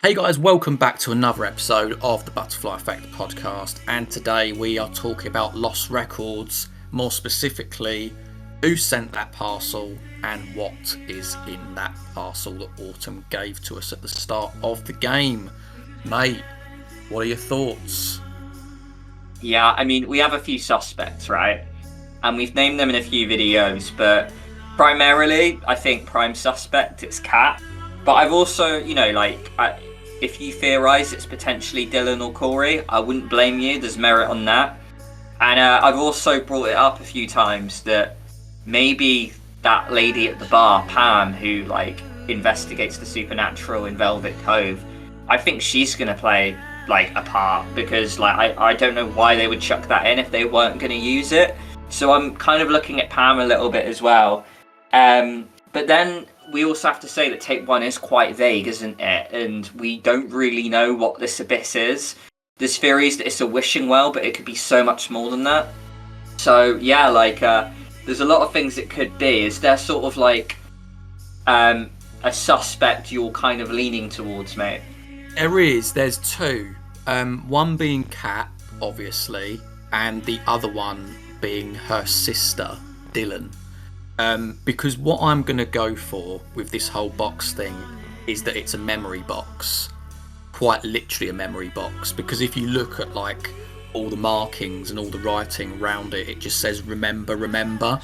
Hey guys, welcome back to another episode of the Butterfly Effect podcast, and today we are talking about lost records, more specifically who sent that parcel and what is in that parcel that Autumn gave to us at the start of the game. Mate, what are your thoughts? Yeah, I mean, we have a few suspects, right? And we've named them in a few videos, but primarily, I think prime suspect, it's Kat. But I've also, if you theorise it's potentially Dylan or Corey, I wouldn't blame you. There's merit on that. And I've also brought it up a few times that maybe that lady at the bar, Pam, who investigates the supernatural in Velvet Cove, I think she's gonna play a part, because I don't know why they would chuck that in if they weren't gonna use it. So I'm kind of looking at Pam a little bit as well. But then we also have to say that tape 1 is quite vague, isn't it? And we don't really know what this abyss is. There's theories that it's a wishing well, but it could be so much more than that. So yeah, there's a lot of things it could be. Is there sort of a suspect you're kind of leaning towards, mate? There's two. One being Kat, obviously, and the other one being her sister, Dylan. Because what I'm going to go for with this whole box thing is that it's a memory box. Quite literally a memory box. Because if you look at all the markings and all the writing around it, it just says remember, remember.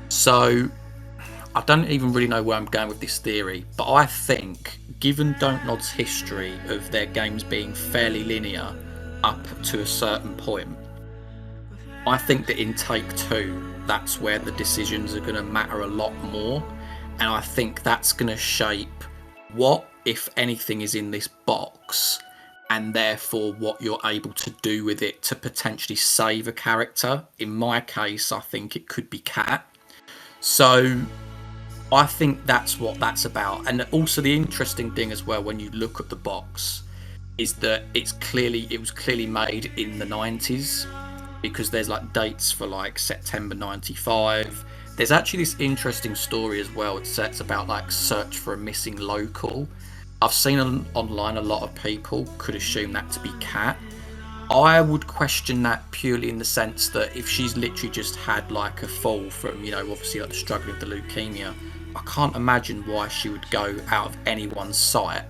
So I don't even really know where I'm going with this theory, but I think, given Don't Nod's history of their games being fairly linear up to a certain point, I think that in take 2, that's where the decisions are going to matter a lot more, and I think that's going to shape what, if anything, is in this box, and therefore what you're able to do with it to potentially save a character. In my case, I think it could be Kat. So I think that's what that's about. And also the interesting thing as well, when you look at the box, is that it was clearly made in the 90s, because there's dates for September 95. There's actually this interesting story as well. It's about search for a missing local. I've seen online a lot of people could assume that to be Kat. I would question that purely in the sense that if she's literally just had a fall from, obviously the struggle with the leukemia, I can't imagine why she would go out of anyone's sight.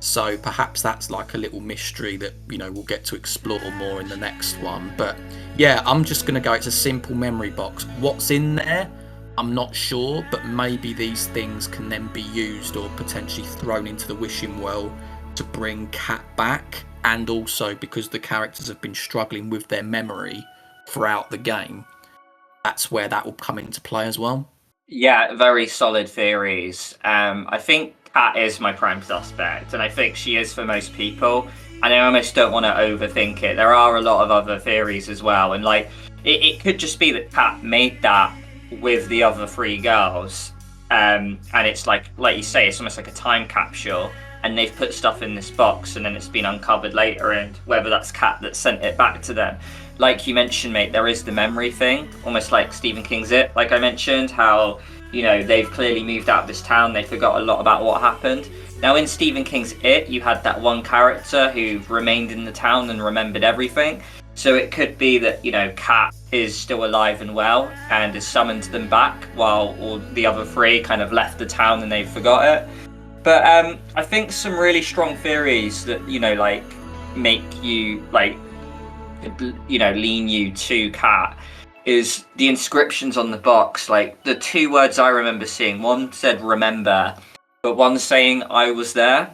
So perhaps that's a little mystery that, we'll get to explore more in the next one. But yeah, I'm just going to go, it's a simple memory box. What's in there, I'm not sure, but maybe these things can then be used or potentially thrown into the wishing well to bring Kat back. And also because the characters have been struggling with their memory throughout the game, that's where that will come into play as well. Yeah, very solid theories. I think Kat is my prime suspect, and I think she is for most people, and I almost don't want to overthink it. There are a lot of other theories as well, and it could just be that Kat made that with the other 3 girls, and it's like you say, it's almost like a time capsule, and they've put stuff in this box and then it's been uncovered later, and whether that's Kat that sent it back to them. Like you mentioned, mate, there is the memory thing, almost like Stephen King's It, like I mentioned, how they've clearly moved out of this town, they forgot a lot about what happened. Now in Stephen King's It, you had that one character who remained in the town and remembered everything. So it could be that, Kat is still alive and well and has summoned them back, while all the other 3 kind of left the town and they forgot it. But I think some really strong theories that, make you, lean you to Kat is the inscriptions on the box. The 2 words I remember seeing, one said remember, but one saying I was there.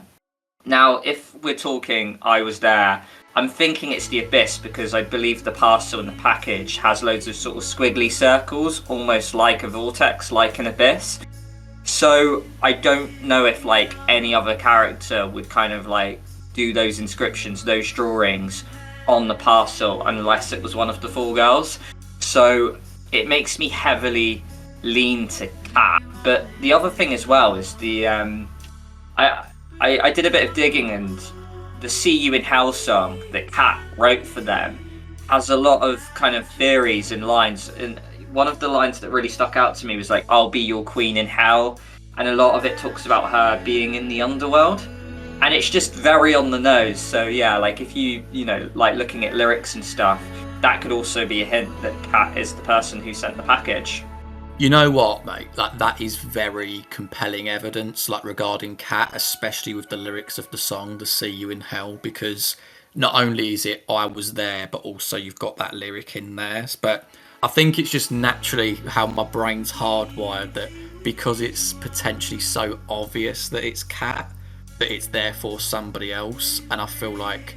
Now, if we're talking I was there, I'm thinking it's the abyss, because I believe the parcel in the package has loads of sort of squiggly circles, almost like a vortex, like an abyss. So I don't know if any other character would kind of do those inscriptions, those drawings on the parcel, unless it was one of the 4 girls. So it makes me heavily lean to Kat. But the other thing as well is the I did a bit of digging, and the See You in Hell song that Kat wrote for them has a lot of kind of theories and lines, and one of the lines that really stuck out to me was I'll be your queen in hell, and a lot of it talks about her being in the underworld. and it's just very on the nose. So yeah, like if you know, like looking at lyrics and stuff, that could also be a hint that Kat is the person who sent the package. You know what, mate? Like that is very compelling evidence, like regarding Kat, especially with the lyrics of the song "To See You in Hell," because not only is it "I was there," but also you've got that lyric in there. But I think it's just naturally how my brain's hardwired that because it's potentially so obvious that it's Kat, that it's therefore somebody else, and I feel like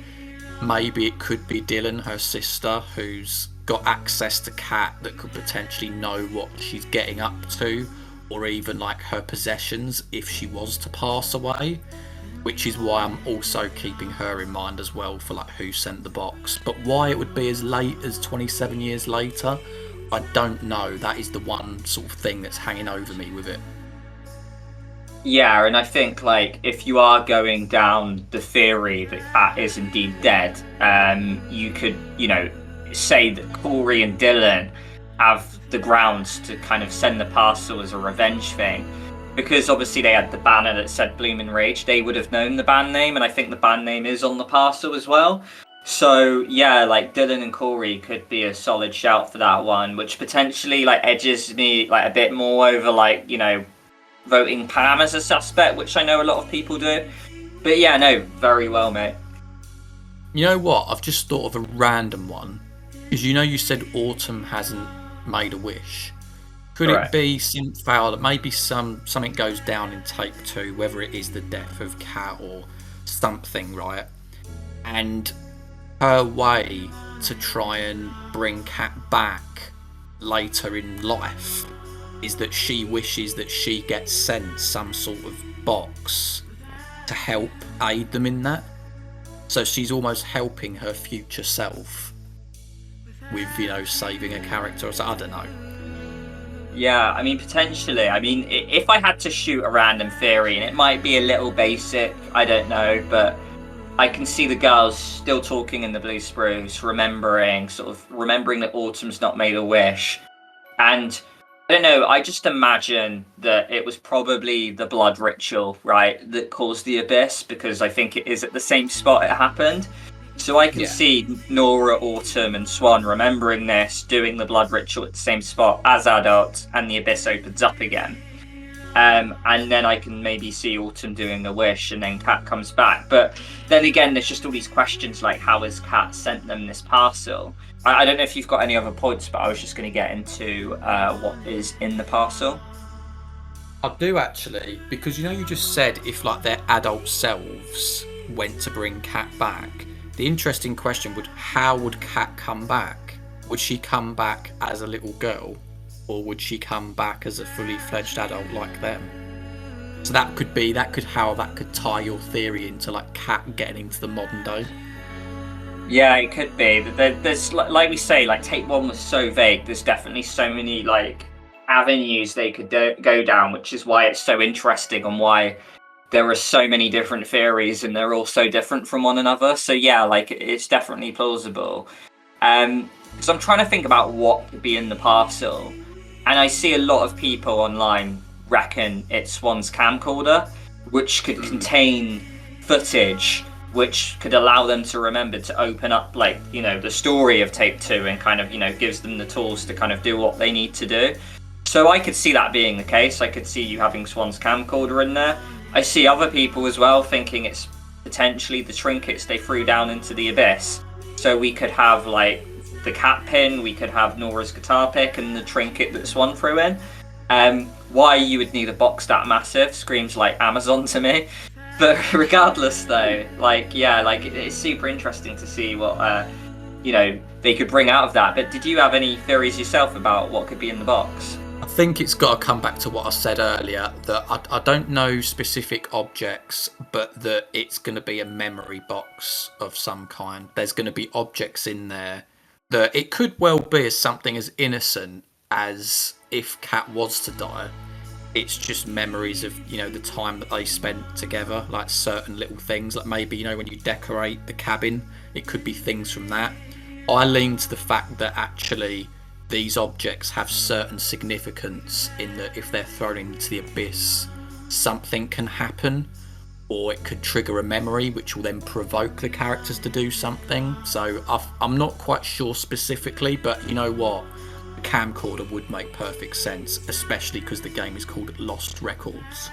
maybe it could be Dylan, her sister, who's got access to Kat that could potentially know what she's getting up to, or even like her possessions if she was to pass away, which is why I'm also keeping her in mind as well for like who sent the box. But why it would be as late as 27 years later, I don't know. That is the one sort of thing that's hanging over me with it. Yeah, and I think like if you are going down the theory that Kat is indeed dead, you could, you know, say that Corey and Dylan have the grounds to kind of send the parcel as a revenge thing, because obviously they had the banner that said Bloomin' Rage. They would have known the band name, and I think the band name is on the parcel as well. So yeah, like Dylan and Corey could be a solid shout for that one, which potentially like edges me like a bit more over like, you know, voting Pam as a suspect, which I know a lot of people do. But yeah, no, very well, mate. You know what? I've just thought of a random one. Because you know you said Autumn hasn't made a wish. Could Correct. it be Synthvale that maybe something goes down in tape 2, whether it is the death of Kat or something, right? And her way to try and bring Kat back later in life is that she wishes that she gets sent some sort of box to help aid them in that. So she's almost helping her future self with, you know, saving a character. So I don't know. Yeah, I mean, potentially. I mean, if I had to shoot a random theory, and it might be a little basic, I don't know, but I can see the girls still talking in the Blue Spruce, remembering that Autumn's not made a wish. And I don't know, I just imagine that it was probably the blood ritual, right, that caused the abyss, because I think it is at the same spot it happened. So I can see Nora, Autumn, and Swan remembering this, doing the blood ritual at the same spot as adults, and the abyss opens up again. And then I can maybe see Autumn doing a wish, and then Kat comes back. But then again, there's just all these questions like, how has Kat sent them this parcel? I don't know if you've got any other points, but I was just going to get into what is in the parcel. I do actually, because you know you just said if like their adult selves went to bring Kat back. The interesting question would, how would Kat come back? Would she come back as a little girl, or would she come back as a fully fledged adult like them? So that could tie your theory into like Kat getting into the modern day. Yeah, it could be. There's like we say, like tape 1 was so vague. There's definitely so many like avenues they could go down, which is why it's so interesting and why there are so many different theories and they're all so different from one another. So yeah, like it's definitely plausible. So I'm trying to think about what could be in the parcel, and I see a lot of people online reckon it's Swan's camcorder, which could contain footage which could allow them to remember to open up, like, you know, the story of tape 2 and kind of, you know, gives them the tools to kind of do what they need to do. So I could see that being the case. I could see you having Swan's camcorder in there. I see other people as well thinking it's potentially the trinkets they threw down into the abyss. So we could have like the cat pin, we could have Nora's guitar pick, and the trinket that Swan threw in. Why you would need a box that massive screams like Amazon to me. But regardless though, like, yeah, like it's super interesting to see what you know, they could bring out of that. But did you have any theories yourself about what could be in the box? I think it's got to come back to what I said earlier, that I don't know specific objects, but that it's going to be a memory box of some kind. There's going to be objects in there that it could well be as something as innocent as if Kat was to die. It's just memories of, you know, the time that they spent together, like certain little things, like maybe, you know, when you decorate the cabin, it could be things from that. I lean to the fact that actually these objects have certain significance in that if they're thrown into the abyss, something can happen. or it could trigger a memory which will then provoke the characters to do something. So I'm not quite sure specifically, but you know what? The camcorder would make perfect sense, especially because the game is called Lost Records.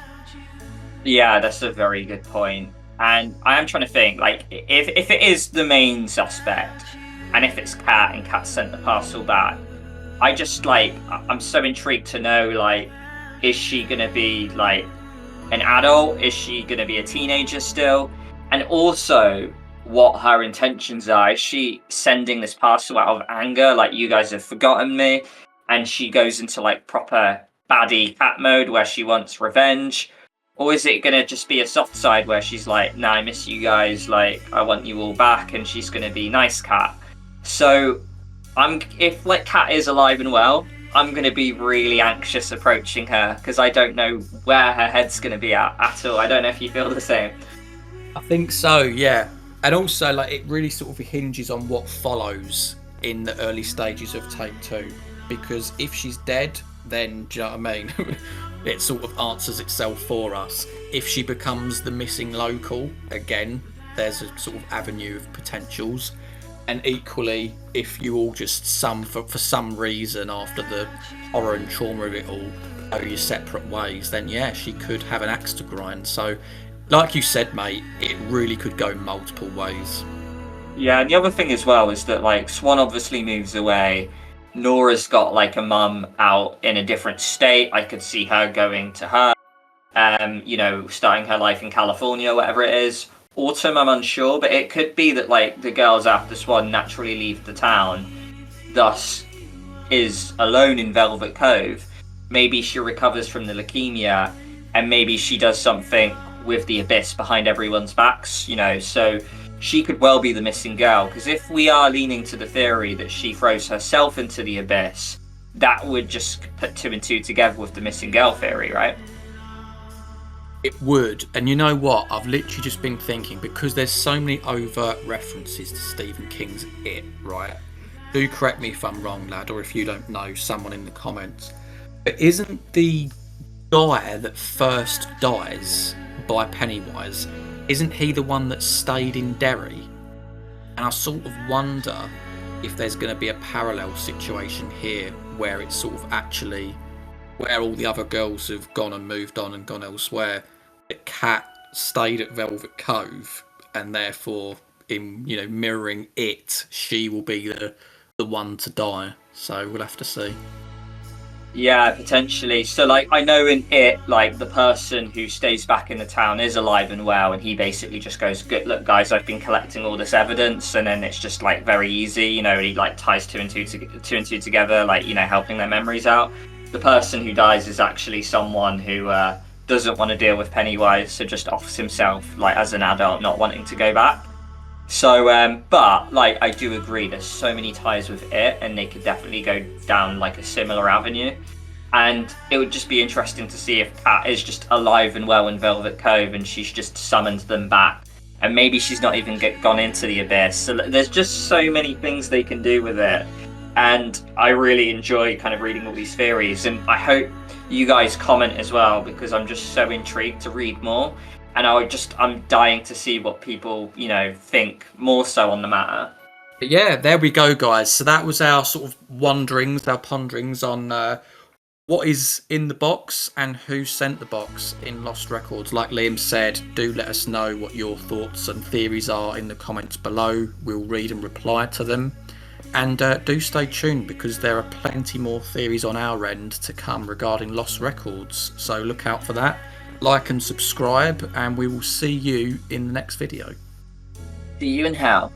Yeah, that's a very good point. And I am trying to think, like, if it is the main suspect, and if it's Kat and Kat sent the parcel back, I'm so intrigued to know, like, is she gonna be like an adult? Is she gonna be a teenager still? And also, what her intentions are. Is she sending this parcel out of anger, like, you guys have forgotten me, and she goes into like proper baddie Cat mode where she wants revenge? Or is it gonna just be a soft side where she's like, nah, I miss you guys, like, I want you all back, and she's gonna be nice Cat? So if like Cat is alive and well, I'm gonna be really anxious approaching her because I don't know where her head's gonna be at all. I don't know if you feel the same. I think so, yeah. And also, like, it really sort of hinges on what follows in the early stages of Take Two. Because if she's dead, then, do you know what I mean? It sort of answers itself for us. If she becomes the missing local, again, there's a sort of avenue of potentials. And equally, if you all just for some reason after the horror and trauma of it all go your separate ways, then yeah, she could have an axe to grind. So, like you said, mate, it really could go multiple ways. Yeah, and the other thing as well is that, like, Swan obviously moves away. Nora's got like a mum out in a different state. I could see her going to her, starting her life in California, whatever it is. Autumn, I'm unsure, but it could be that like the girls after Swan naturally leave the town, thus is alone in Velvet Cove. Maybe she recovers from the leukemia, and maybe she does something with the abyss behind everyone's backs, so she could well be the missing girl, because if we are leaning to the theory that she throws herself into the abyss, that would just put 2 and 2 together with the missing girl theory, right? It would. And you know what? I've literally just been thinking, because there's so many overt references to Stephen King's It, right? Do correct me if I'm wrong, lad, or if you don't know, someone in the comments. But isn't the guy that first dies by Pennywise, isn't he the one that stayed in Derry? And I sort of wonder if there's going to be a parallel situation here where it's sort of actually where all the other girls have gone and moved on and gone elsewhere, that Kat stayed at Velvet Cove, and therefore, in mirroring it, she will be the one to die. So we'll have to see. Yeah, potentially. So, like, I know in It, like, the person who stays back in the town is alive and well, and he basically just goes, "Good, look, guys, I've been collecting all this evidence," and then it's just like very easy, and he like ties two and two together, like, helping their memories out. The person who dies is actually someone who doesn't want to deal with Pennywise, so just offers himself, like, as an adult, not wanting to go back. So, but, like, I do agree, there's so many ties with It, and they could definitely go down, like, a similar avenue. And it would just be interesting to see if Kat is just alive and well in Velvet Cove, and she's just summoned them back. And maybe she's not even gone into the abyss. So there's just so many things they can do with it. And I really enjoy kind of reading all these theories. And I hope you guys comment as well, because I'm just so intrigued to read more. And I'm dying to see what people, think more so on the matter. But yeah, there we go, guys. So that was our sort of wanderings, our ponderings on what is in the box and who sent the box in Lost Records. Like Liam said, do let us know what your thoughts and theories are in the comments below. We'll read and reply to them. And do stay tuned, because there are plenty more theories on our end to come regarding Lost Records. So look out for that. Like and subscribe, and we will see you in the next video. See you in hell.